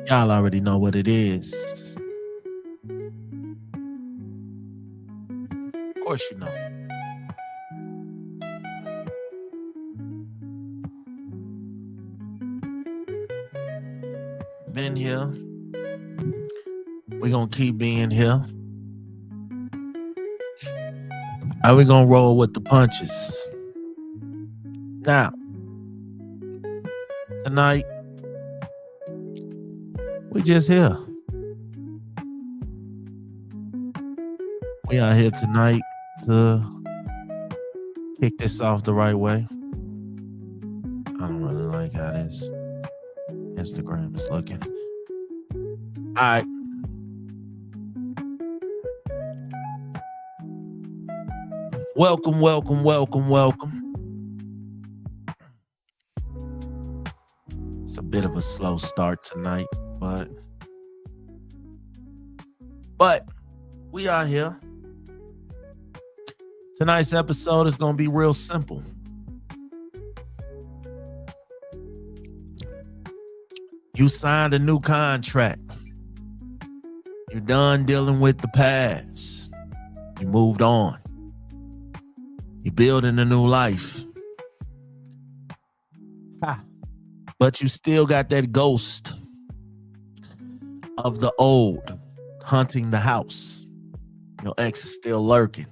Y'all already know what it is. Of course you know. Been here. We're gonna keep being here. And we're gonna roll with the punches. Now, tonight, we just here. We are here tonight to kick this off the right way. I don't really like how this Instagram is looking. All right. Welcome, welcome, welcome, welcome. It's a bit of a slow start tonight, but we are here. Tonight's episode is going to be real simple. You signed a new contract. You're done dealing with the past. You moved on. You're building a new life. But you still got that ghost of the old hunting the house. Your ex is still lurking.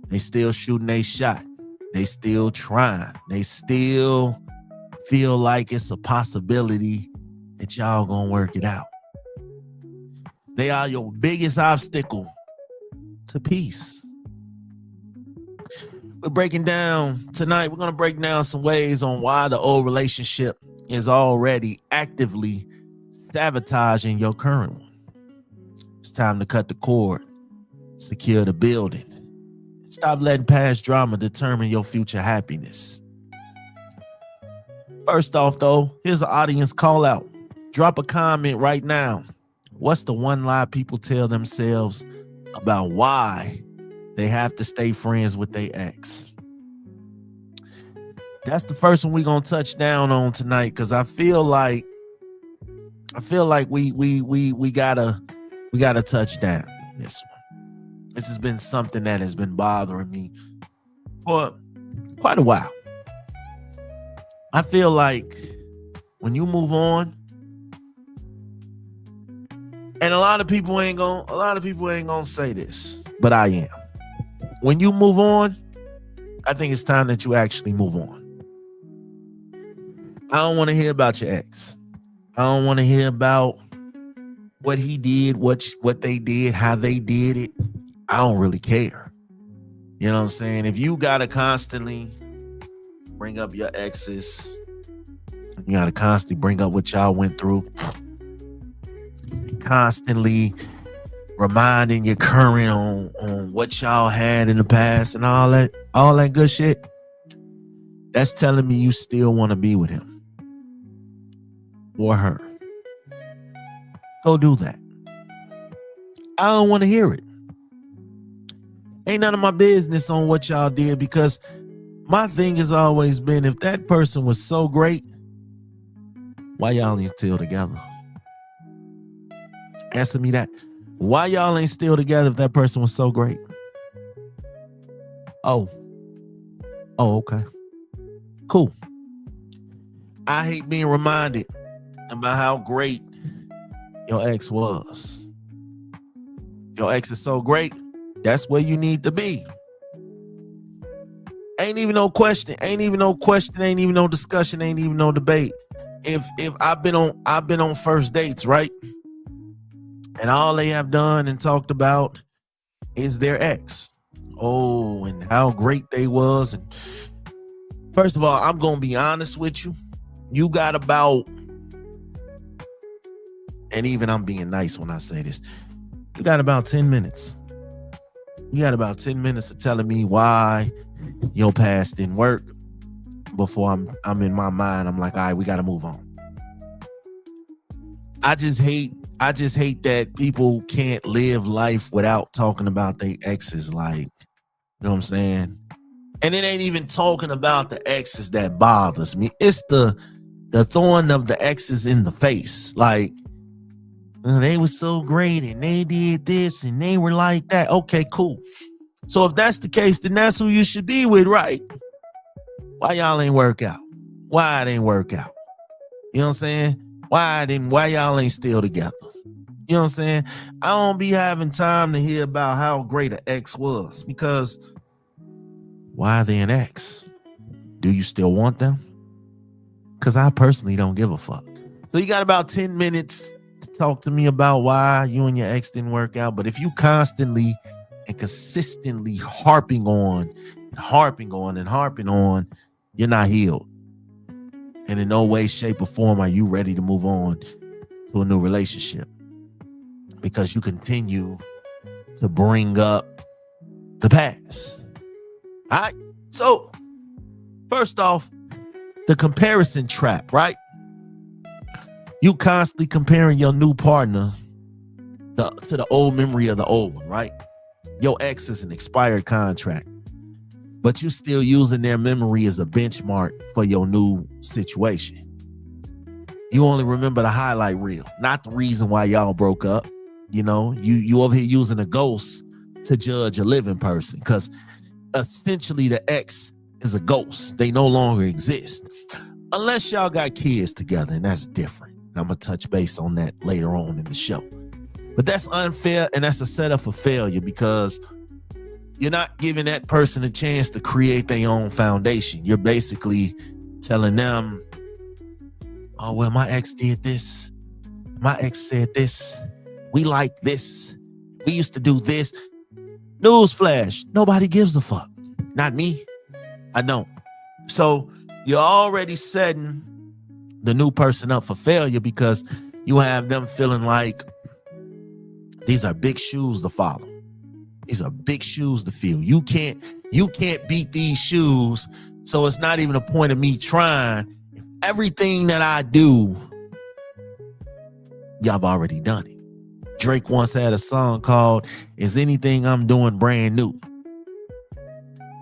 They still shooting a shot. They still trying. They still feel like it's a possibility that y'all gonna work it out. They are your biggest obstacle to peace. We're breaking down tonight. We're going to break down some ways on why the old relationship is already actively sabotaging your current one. It's time to cut the cord, secure the building. Stop letting past drama determine your future happiness. First off, though, here's an audience call out. Drop a comment right now. What's the one lie people tell themselves about why they have to stay friends with their ex? That's the first one we're gonna touch down on tonight, because I feel like we gotta touch down on this one. This has been something that has been bothering me for quite a while. I feel like when you move on, and a lot of people ain't gonna say this, but I am. When you move on, I think it's time that you actually move on. I don't want to hear about your ex. I don't want to hear about what he did, what they did, how they did it. I don't really care. You know what I'm saying? If you gotta constantly bring up your exes, you gotta constantly bring up what y'all went through, constantly reminding your current on what y'all had in the past and all that good shit, that's telling me you still want to be with him or her. Go do that. I don't want to hear it. Ain't none of my business on what y'all did, because my thing has always been, if that person was so great, why y'all ain't still together? Answer me that. Why y'all ain't still together if that person was so great? Oh, okay. Cool. I hate being reminded about how great your ex was. Your ex is so great, that's where you need to be. Ain't even no question, ain't even no discussion, ain't even no debate. If I've been on first dates, right? And all they have done and talked about is their ex. Oh, and how great they was. And first of all, I'm gonna be honest with you. You got about, and even I'm being nice when I say this, you got about 10 minutes. You got about 10 minutes of telling me why your past didn't work before I'm in my mind, I'm like, all right, we gotta move on. I just hate that people can't live life without talking about their exes. Like, you know what I'm saying? And it ain't even talking about the exes that bothers me. It's the thorn of the exes in the face. Like, They were so great and they did this and they were like that. Okay, cool. So if that's the case, then that's who you should be with, right? Why y'all ain't work out? Why it ain't work out? You know what I'm saying? Why y'all ain't still together? You know what I'm saying? I don't be having time to hear about how great an ex was, because why are they an ex? Do you still want them? Because I personally don't give a fuck. So you got about 10 minutes to talk to me about why you and your ex didn't work out. But if you constantly and consistently harping on, you're not healed. And in no way, shape, or form are you ready to move on to a new relationship, because you continue to bring up the past. All right. So first off, the comparison trap, right? You constantly comparing your new partner to the old memory of the old one, right? Your ex is an expired contract, but you still using their memory as a benchmark for your new situation. You only remember the highlight reel, not the reason why y'all broke up. You know, you over here using a ghost to judge a living person, because essentially the ex is a ghost. They no longer exist. Unless y'all got kids together, and that's different. And I'm going to touch base on that later on in the show. But that's unfair, and that's a setup for failure, because you're not giving that person a chance to create their own foundation. You're basically telling them, oh, well, my ex did this. My ex said this. We like this. We used to do this. Newsflash, nobody gives a fuck. Not me. I don't. So you're already setting the new person up for failure, because you have them feeling like these are big shoes to follow. These are big shoes to fill. You can't beat these shoes. So it's not even a point of me trying. If everything that I do, y'all have already done it. Drake once had a song called "Is Anything I'm Doing Brand New?"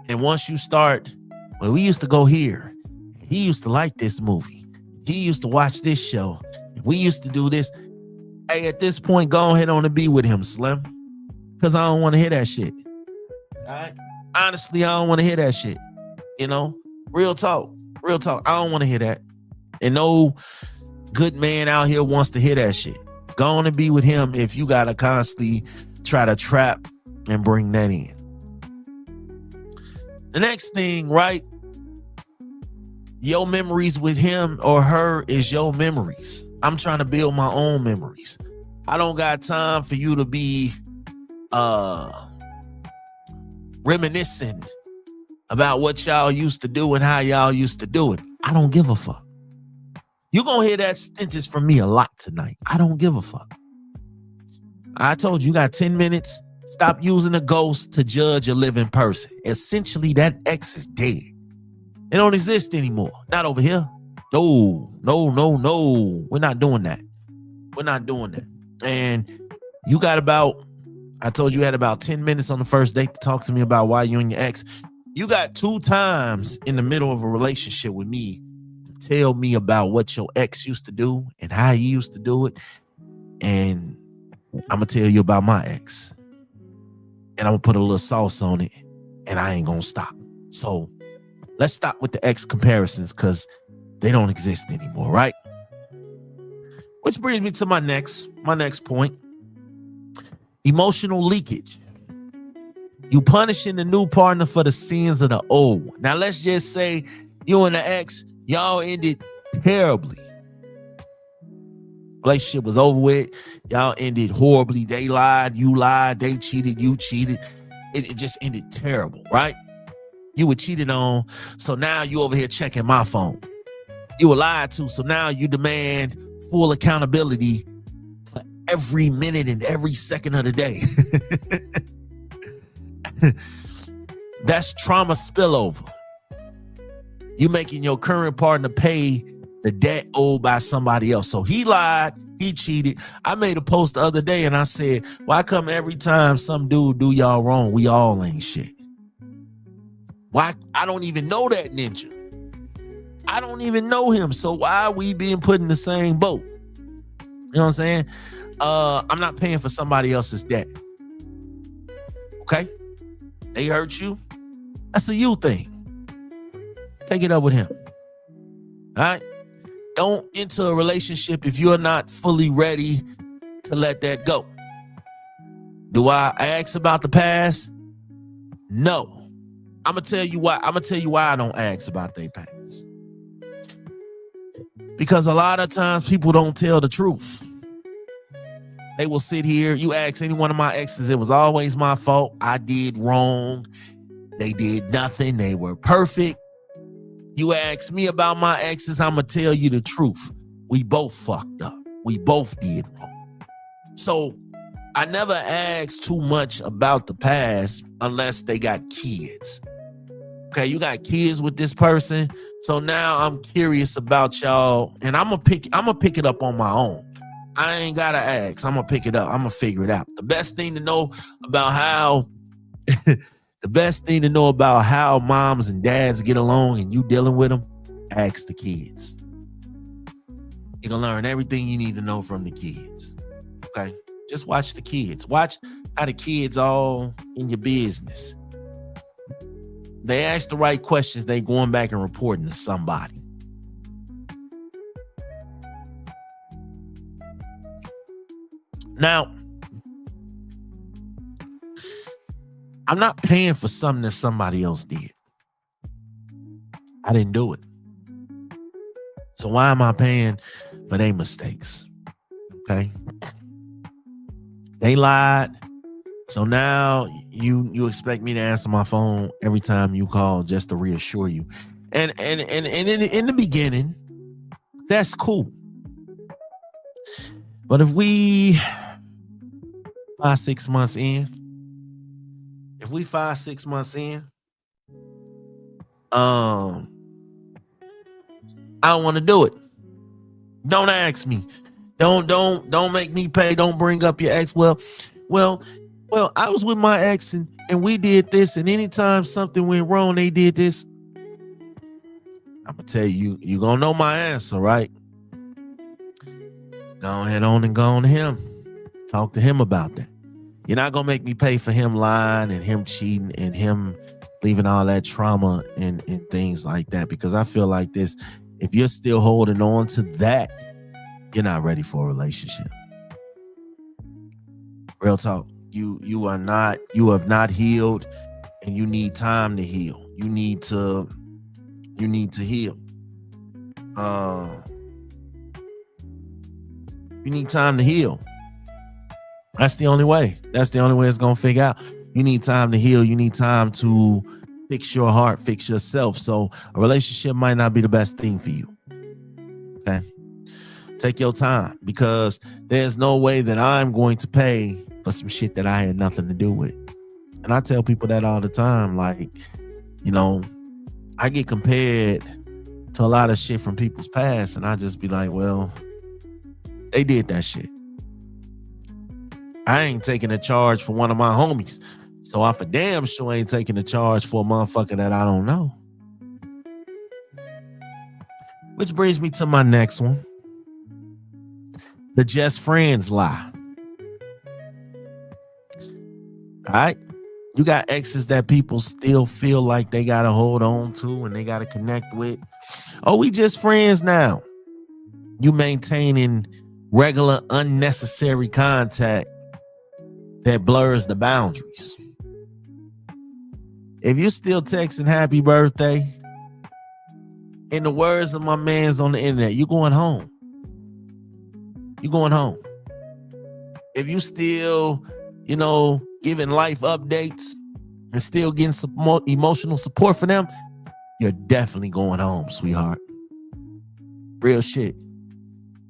And once you start, well, we used to go here. He used to like this movie. He used to watch this show. We used to do this. Hey, at this point, go ahead on and be with him, Slim. Because I don't want to hear that shit. All right? Honestly, I don't want to hear that shit. You know? Real talk. I don't want to hear that. And no good man out here wants to hear that shit. Go on and be with him if you got to constantly try to trap and bring that in. The next thing, right? Your memories with him or her is your memories. I'm trying to build my own memories. I don't got time for you to be reminiscing about what y'all used to do and how y'all used to do it. I don't give a fuck. You're going to hear that sentence from me a lot tonight. I don't give a fuck. I told you got 10 minutes. Stop using a ghost to judge a living person. Essentially, that ex is dead. It don't exist anymore. Not over here. No. We're not doing that. And you got I told you had about 10 minutes on the first date to talk to me about why you and your ex. You got 2 times in the middle of a relationship with me to tell me about what your ex used to do and how he used to do it. And I'm going to tell you about my ex. And I'm going to put a little sauce on it. And I ain't going to stop. So let's stop with the ex comparisons, because they don't exist anymore, right? Which brings me to my next point. Emotional leakage. You punishing the new partner for the sins of the old one. Now, let's just say you and the ex, y'all ended terribly. Relationship was over with. Y'all ended horribly. They lied, you lied. They cheated, you cheated. It just ended terrible, right? You were cheated on, so now you over here checking my phone. You were lied to, so now you demand full accountability for every minute and every second of the day. That's trauma spillover. You making your current partner pay the debt owed by somebody else. So he lied, he cheated. I made a post the other day and I said, why come every time some dude do y'all wrong, we all ain't shit? Why? I don't even know that ninja. I don't even know him. So why are we being put in the same boat? You know what I'm saying? I'm not paying for somebody else's debt. Okay? They hurt you. That's a you thing. Take it up with him. All right? Don't enter a relationship if you're not fully ready to let that go. Do I ask about the past? No. I'm gonna tell you why. I don't ask about their past. Because a lot of times people don't tell the truth. They will sit here. You ask any one of my exes, it was always my fault. I did wrong. They did nothing. They were perfect. You ask me about my exes, I'm going to tell you the truth. We both fucked up. We both did wrong. So I never ask too much about the past unless they got kids. Okay, you got kids with this person. So now I'm curious about y'all, and I'm gonna pick it up on my own. I ain't gotta ask. I'm gonna pick it up. I'm gonna figure it out. The best thing to know about how moms and dads get along and you dealing with them, ask the kids. You're gonna learn everything you need to know from the kids. Okay? Just watch the kids. Watch how the kids all in your business. They ask the right questions, they going back and reporting to somebody. Now, I'm not paying for something that somebody else did. I didn't do it. So why am I paying for their mistakes? Okay. They lied. So now you expect me to answer my phone every time you call just to reassure you. And in the beginning, that's cool. But if we 5-6 months in, I don't want to do it. Don't ask me. Don't make me pay. Don't bring up your ex. Well, I was with my ex and we did this, and anytime something went wrong, they did this. I'm gonna tell you, you gonna know my answer, right? Go ahead on and go on to him. Talk to him about that. You're not gonna make me pay for him lying and him cheating and him leaving all that trauma and things like that, because I feel like this, if you're still holding on to that, you're not ready for a relationship. Real talk. You have not healed, and you need time to heal. You need to heal. You need time to heal. That's the only way. That's the only way it's gonna figure out. You need time to heal. You need time to fix your heart, fix yourself. So a relationship might not be the best thing for you. Okay. Take your time, because there's no way that I'm going to pay for some shit that I had nothing to do with. And I tell people that all the time. Like, I get compared to a lot of shit from people's past, and I just be like, well, they did that shit. I ain't taking a charge for one of my homies, so I for damn sure ain't taking a charge for a motherfucker that I don't know. Which brings me to my next one. The just friends lie. All right? You got exes that people still feel like they got to hold on to and they got to connect with. Oh, we just friends now. You maintaining regular, unnecessary contact that blurs the boundaries. If you still texting happy birthday, in the words of my mans on the internet, you going home. You going home. If you still, giving life updates and still getting some more emotional support for them, you're definitely going home, sweetheart. Real shit.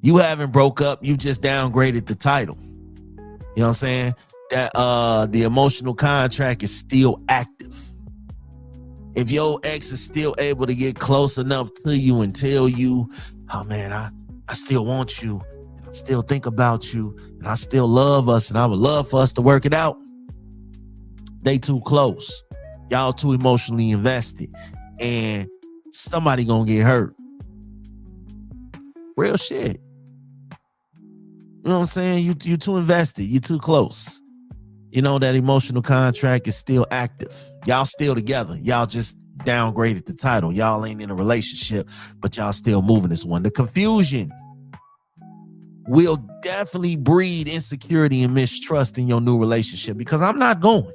You haven't broke up. You just downgraded the title. You know what I'm saying? That the emotional contract is still active. If your ex is still able to get close enough to you and tell you, oh man, I still want you, and I still think about you, and I still love us, and I would love for us to work it out, they too close. Y'all too emotionally invested, and somebody gonna get hurt. Real shit. You know what I'm saying? You too invested. You too close. You know that emotional contract is still active. Y'all still together. Y'all just downgraded the title. Y'all ain't in a relationship, but y'all still moving this one. The confusion will definitely breed insecurity and mistrust in your new relationship because I'm not going.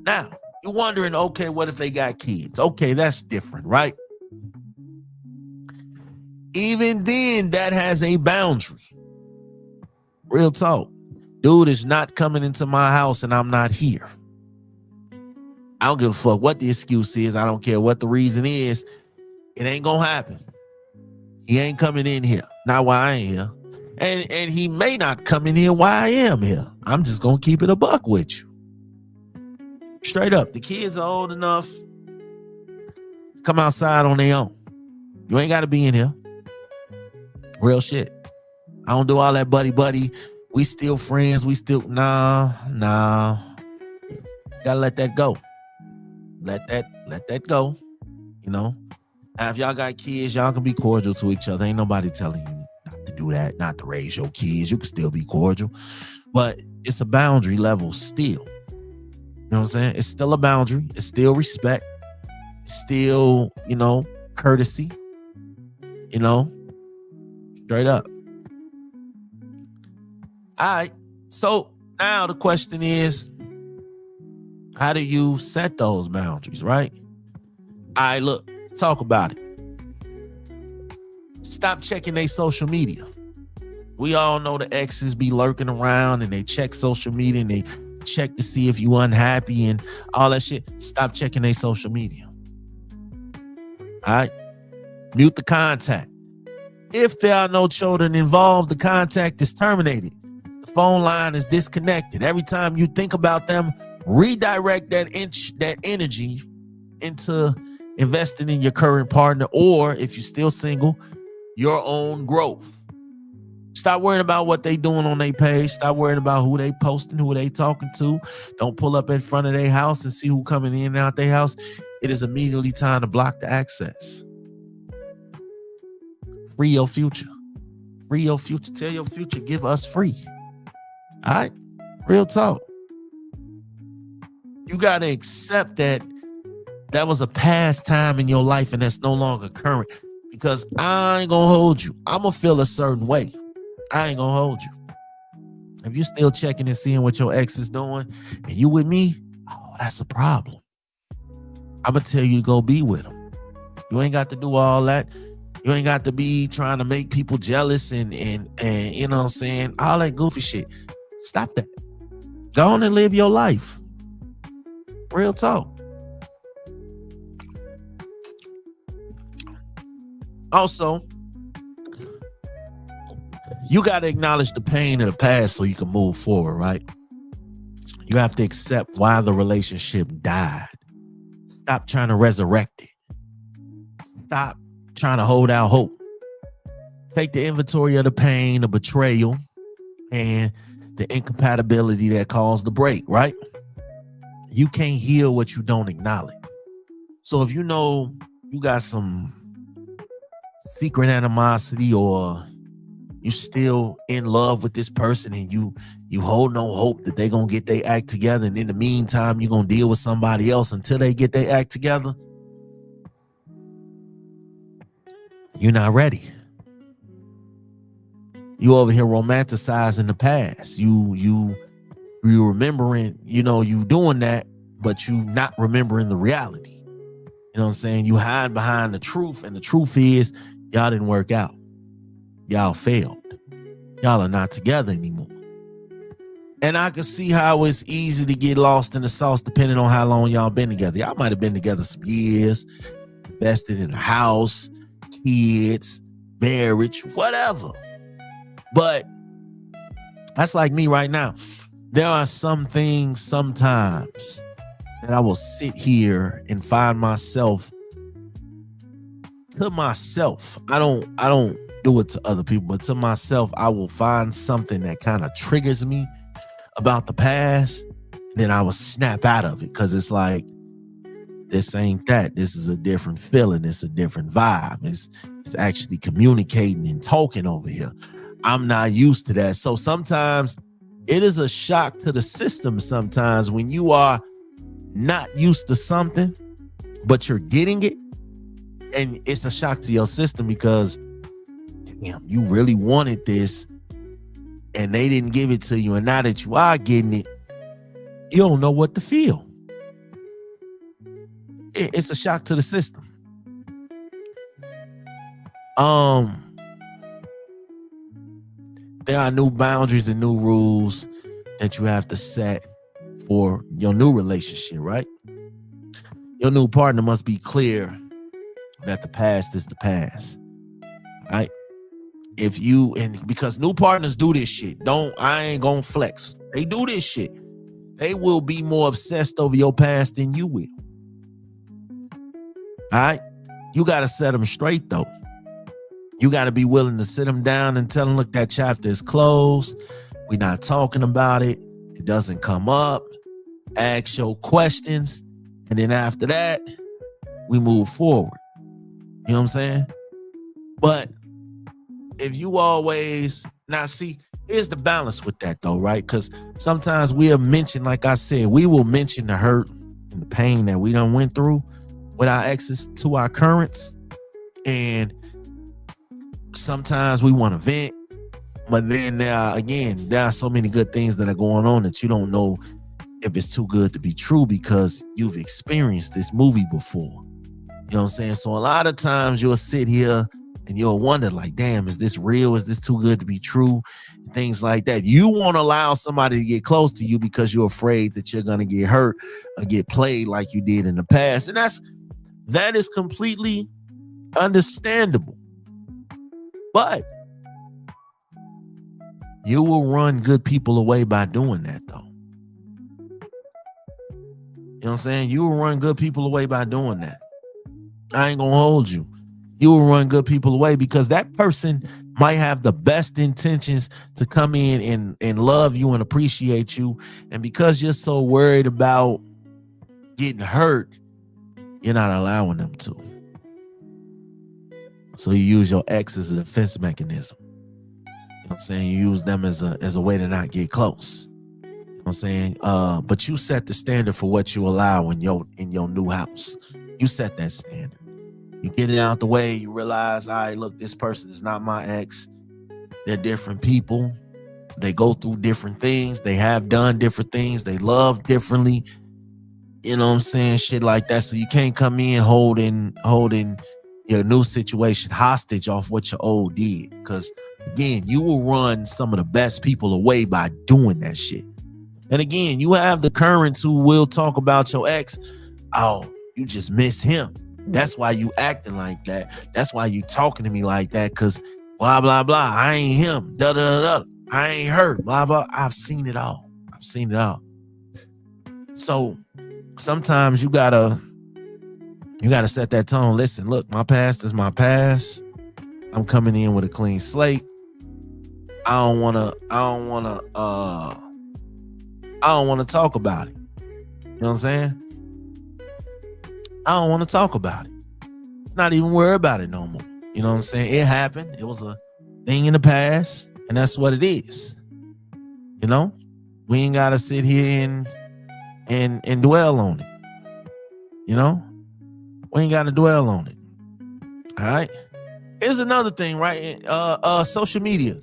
Now, you're wondering, okay, what if they got kids? Okay, that's different, right? Even then, that has a boundary. Real talk. Dude is not coming into my house and I'm not here. I don't give a fuck what the excuse is. I don't care what the reason is. It ain't gonna happen. He ain't coming in here. Not while I ain't here. And he may not come in here while I am here. I'm just gonna keep it a buck with you. Straight up. The kids are old enough to come outside on their own. You ain't gotta be in here. Real shit. I don't do all that buddy. We still friends. We still nah. Gotta let that go. Let that go. You know. Now, if y'all got kids, y'all can be cordial to each other. Ain't nobody telling you not to do that, not to raise your kids. You can still be cordial. But it's a boundary level still. You know what I'm saying? It's still a boundary. It's still respect. It's still, courtesy. Straight up. All right. So now the question is, how do you set those boundaries, right? All right, look, let's talk about it. Stop checking their social media. We all know the exes be lurking around and they check social media and they check to see if you unhappy and all that shit. Stop checking their social media. All right. Mute the contact. If there are no children involved, the contact is terminated. The phone line is disconnected. Every time you think about them, redirect that energy into investing in your current partner, or if you're still single, your own growth. Stop worrying about what they doing on their page. Stop worrying about who they posting, who they talking to. Don't pull up in front of their house and see who coming in and out their house. It is immediately time to block the access. Free your future. Free your future. Tell your future, give us free. All right? Real talk. You got to accept that was a past time in your life and that's no longer current, because I ain't going to hold you. I'm going to feel a certain way. I ain't going to hold you. If you still checking and seeing what your ex is doing and you with me, that's a problem. I'm going to tell you to go be with him. You ain't got to do all that. You ain't got to be trying to make people jealous and you know what I'm saying? All that goofy shit. Stop that. Go on and live your life. Real talk. Also, you got to acknowledge the pain of the past so you can move forward, right? You have to accept why the relationship died. Stop trying to resurrect it. Stop trying to hold out hope. Take the inventory of the pain, the betrayal, and the incompatibility that caused the break, right? You can't heal what you don't acknowledge. So if you know you got some secret animosity, or you still in love with this person and you hold no hope that they gonna get their act together, and in the meantime you're gonna deal with somebody else until they get their act together, you're not ready. You over here romanticizing the past. You remembering, you doing that, but you not remembering the reality. You know what I'm saying? You hide behind the truth, and the truth is y'all didn't work out. Y'all failed. Y'all are not together anymore. And I can see how it's easy to get lost in the sauce depending on how long y'all been together. Y'all might have been together some years, invested in a house, kids, marriage, whatever. But that's like me right now. There are some things sometimes that I will sit here and find myself to myself. I don't do it to other people, but to myself, I will find something that kind of triggers me about the past. Then I will snap out of it, because it's like, this ain't that. This is a different feeling. It's a different vibe. It's actually communicating and talking over here. I'm not used to that. So sometimes it is a shock to the system sometimes when you are not used to something, but you're getting it. And it's a shock to your system because, damn, you really wanted this and they didn't give it to you. And now that you are getting it, you don't know what to feel. It's a shock to the system. There are new boundaries and new rules that you have to set for your new relationship, right? Your new partner must be clear that the past is the past, right? If you, and because new partners do this shit, I ain't gonna flex. They do this shit. They will be more obsessed over your past than you will. All right? You got to set them straight, though. You got to be willing to sit them down and tell them, look, that chapter is closed. We're not talking about it. It doesn't come up. Ask your questions. And then after that, we move forward. You know what I'm saying? But if you always, now see, here's the balance with that though, right? Because sometimes we'll mention, like I said, we will mention the hurt and the pain that we done went through with our exes to our currents. And sometimes we want to vent, but then there are so many good things that are going on that you don't know if it's too good to be true because you've experienced this movie before. You know what I'm saying? So a lot of times you'll sit here and you'll wonder, like, damn, is this real? Is this too good to be true? Things like that. You won't allow somebody to get close to you because you're afraid that you're going to get hurt or get played like you did in the past. And that is completely understandable. But you will run good people away by doing that, though. You know what I'm saying? You will run good people away by doing that. I ain't gonna hold you. You will run good people away because that person might have the best intentions to come in and love you and appreciate you. And because you're so worried about getting hurt, you're not allowing them to. So you use your ex as a defense mechanism. You know what I'm saying? You use them as a way to not get close. You know what I'm saying? But you set the standard for what you allow in your new house. You set that standard. You get it out the way. You realize, all right, look, this person is not my ex. They're different people. They go through different things. They have done different things. They love differently. You know what I'm saying? Shit like that. So you can't come in holding your new situation hostage off what your old did. Because, again, you will run some of the best people away by doing that shit. And, again, you have the currents who will talk about your ex. Oh, you just miss him. That's why you acting like that. That's why you talking to me like that, because blah, blah, blah. I ain't him. Da, da, da, da. I ain't her. Blah, blah. I've seen it all. So sometimes you gotta set that tone. Listen, look, my past is my past. I'm coming in with a clean slate. I don't wanna talk about it. You know what I'm saying? I don't want to talk about it. It's not even worry about it no more. You know what I'm saying? It happened. It was a thing in the past, and that's what it is. You know? We ain't gotta sit here and dwell on it. You know? We ain't gotta dwell on it. All right? Here's another thing, right? Social media.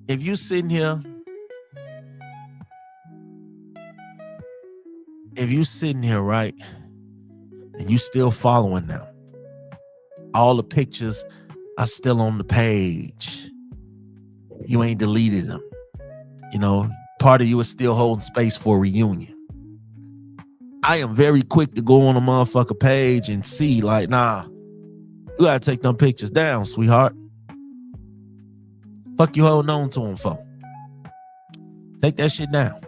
If you sitting here, right, and you still following them, all the pictures are still on the page. You ain't deleted them. You know, part of you is still holding space for a reunion. I am very quick to go on a motherfucker page and see, like, nah, you gotta take them pictures down, sweetheart. Fuck you holding on to them for? Take that shit down.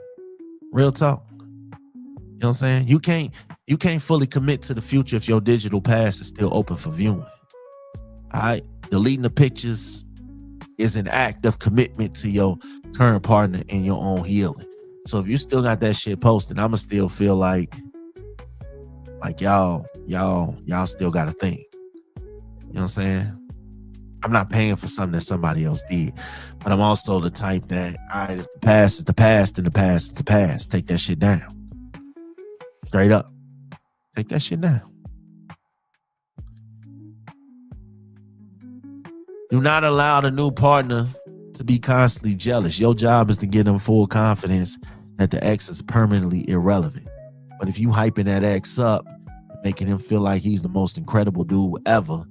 Real talk. You know what I'm saying? You can't fully commit to the future if your digital past is still open for viewing. All right? Deleting the pictures is an act of commitment to your current partner and your own healing. So if you still got that shit posted, I'ma still feel like y'all still got a thing. You know what I'm saying? I'm not paying for something that somebody else did. But I'm also the type that, all right, if the past is the past, then the past is the past. Take that shit down. Straight up. Take that shit down. Do not allow the new partner to be constantly jealous. Your job is to give them full confidence that the ex is permanently irrelevant. But if you hyping that ex up, making him feel like he's the most incredible dude ever,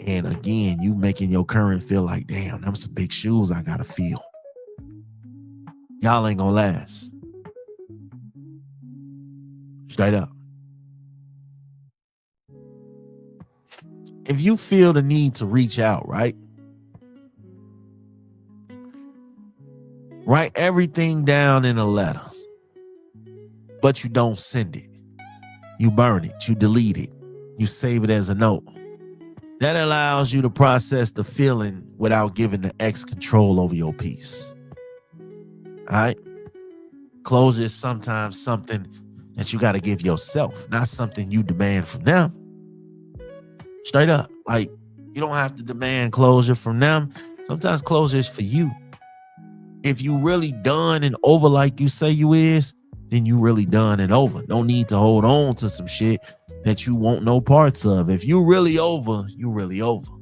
and again, you making your current feel like, damn, them some big shoes I gotta feel. Y'all ain't gonna last. Straight up. If you feel the need to reach out, right? Write everything down in a letter, but you don't send it. You burn it, you delete it, you save it as a note. That allows you to process the feeling without giving the ex control over your peace. All right? Closure is sometimes something that you got to give yourself, not something you demand from them. Straight up. Like, you don't have to demand closure from them. Sometimes closure is for you. If you really done and over like you say you is, then you really done and over. No need to hold on to some shit that you want no parts of. If you really over, you really over. All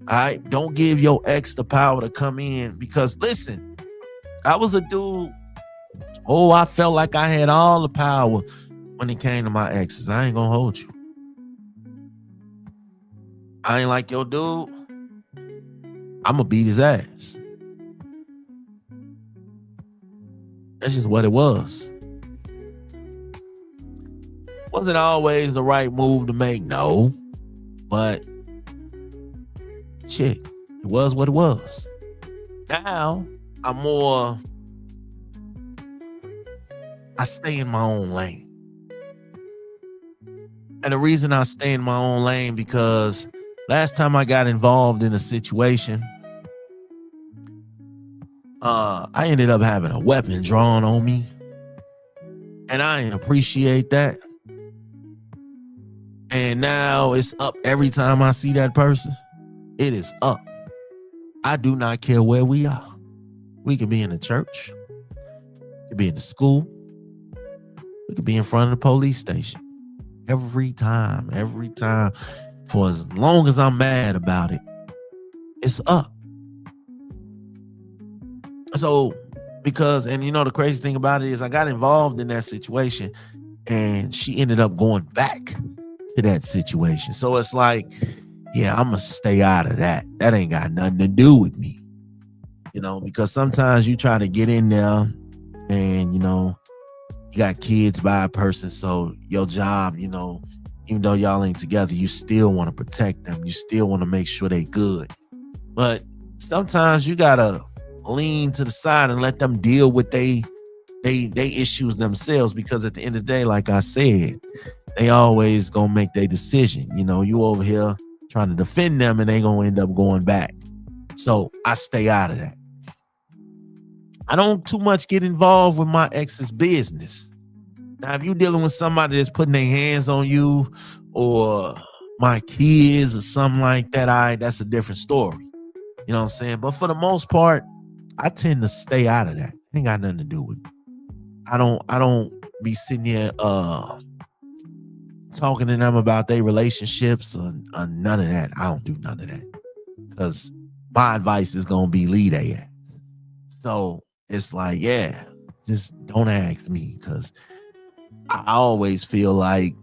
right? Don't give your ex the power to come in, because listen, I was a dude. Oh, I felt like I had all the power when it came to my exes. I ain't gonna hold you. I ain't like your dude. I'm gonna beat his ass. That's just what it was. Wasn't always the right move to make, no. But shit, it was what it was. Now, I stay in my own lane. And the reason I stay in my own lane, because last time I got involved in a situation, I ended up having a weapon drawn on me. And I didn't appreciate that. And now it's up every time I see that person. It is up. I do not care where we are. We could be in the church. We could be in the school. We could be in front of the police station. Every time. For as long as I'm mad about it, it's up. So, because, and you know, the crazy thing about it is I got involved in that situation and she ended up going back to that situation. So it's like, yeah, I'm going to stay out of that. That ain't got nothing to do with me. You know, because sometimes you try to get in there and, you know, you got kids by a person. So your job, you know, even though y'all ain't together, you still want to protect them. You still want to make sure they good. But sometimes you got to lean to the side and let them deal with they issues themselves, because at the end of the day, like I said, they always gonna make their decision. You know, you over here trying to defend them and they gonna end up going back. So I stay out of that. I don't too much get involved with my ex's business. Now, if you're dealing with somebody that's putting their hands on you or my kids or something like that, that's a different story. You know what I'm saying? But for the most part, I tend to stay out of that. It ain't got nothing to do with me. I don't be sitting here talking to them about their relationships or none of that. I don't do none of that, because my advice is gonna be leave they at. So it's like, yeah, just don't ask me, because I always feel like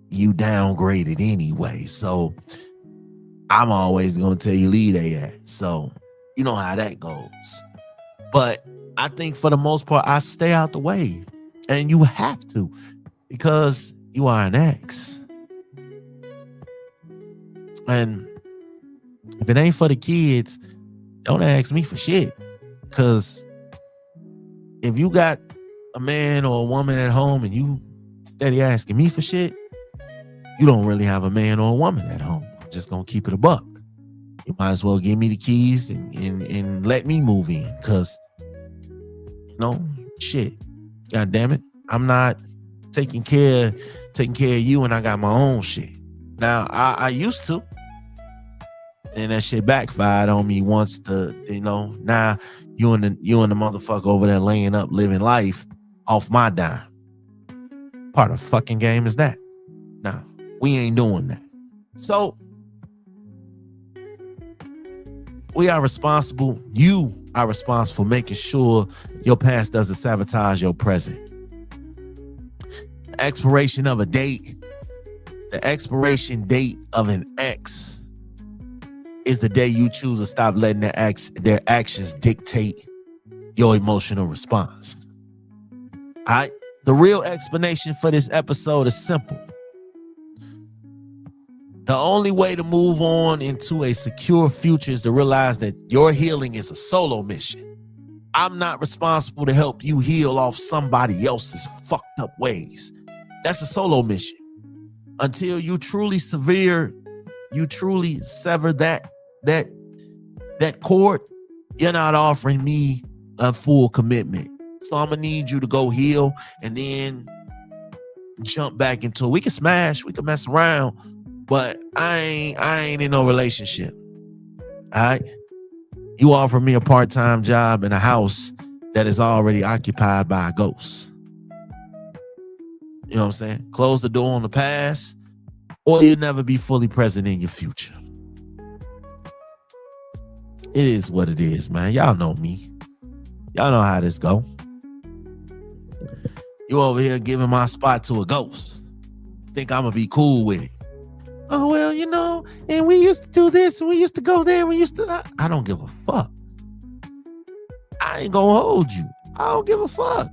you downgraded anyway. So I'm always gonna tell you leave they at. So you know how that goes. But I think for the most part, I stay out the way. And you have to, because you are an ex. And if it ain't for the kids, don't ask me for shit. Because if you got a man or a woman at home and you steady asking me for shit, you don't really have a man or a woman at home. I'm just going to keep it a buck. You might as well give me the keys and let me move in, because, you know, shit, God damn it, I'm not taking care of you and I got my own shit. Now, I used to. And that shit backfired on me once now you and the motherfucker over there laying up, living life off my dime. Part of the fucking game is that. Nah, we ain't doing that. So we are responsible. You are responsible for making sure your past doesn't sabotage your present. The expiration of a date, the expiration date of an ex is the day you choose to stop letting their actions dictate your emotional response. All right? The real explanation for this episode is simple. The only way to move on into a secure future is to realize that your healing is a solo mission. I'm not responsible to help you heal off somebody else's fucked up ways. That's a solo mission. Until you truly sever that cord, you're not offering me a full commitment. So I'm gonna need you to go heal and then jump back into it. We can smash, we can mess around, but I ain't in no relationship. All right. You offer me a part-time job in a house that is already occupied by a ghost. You know what I'm saying? Close the door on the past, or you'll never be fully present in your future. It is what it is, man. Y'all know me. Y'all know how this go. You over here giving my spot to a ghost. Think I'm gonna be cool with it. Oh, well, and we used to do this, and we used to go there, I don't give a fuck. I ain't gonna hold you. I don't give a fuck.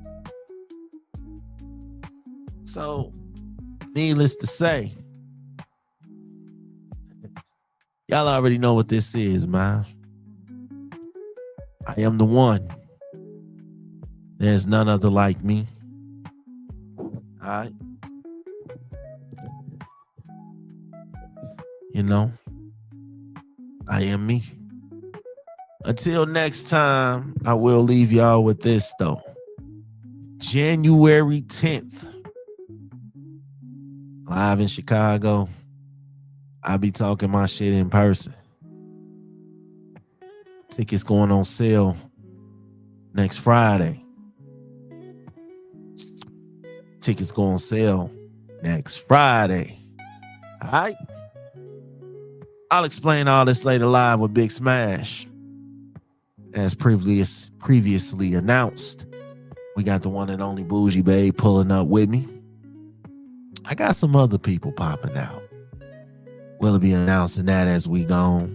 So, needless to say, y'all already know what this is, man. I am the one. There's none other like me. All right. I am me. Until next time, I will leave y'all with this, though. January 10th, live in Chicago. I'll be talking my shit in person. Tickets going on sale next Friday. Tickets go on sale next Friday. All right? I'll explain all this later live with Big Smash. As previously announced, we got the one and only Bougie Babe pulling up with me. I got some other people popping out. We'll be announcing that as we go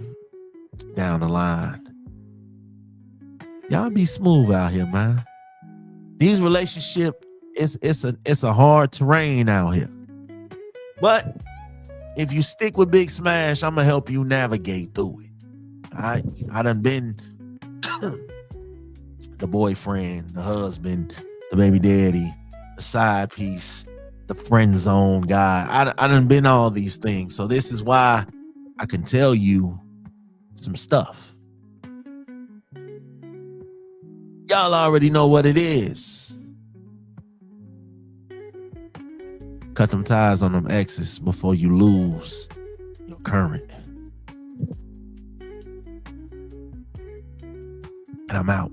down the line. Y'all be smooth out here, man. These relationships, it's a hard terrain out here. But if you stick with Big Smash, I'm gonna help you navigate through it. All right? I done been the boyfriend, the husband, the baby daddy, the side piece, the friend zone guy. I done been all these things. So this is why I can tell you some stuff. Y'all already know what it is. Cut them ties on them exes before you lose your current. And I'm out.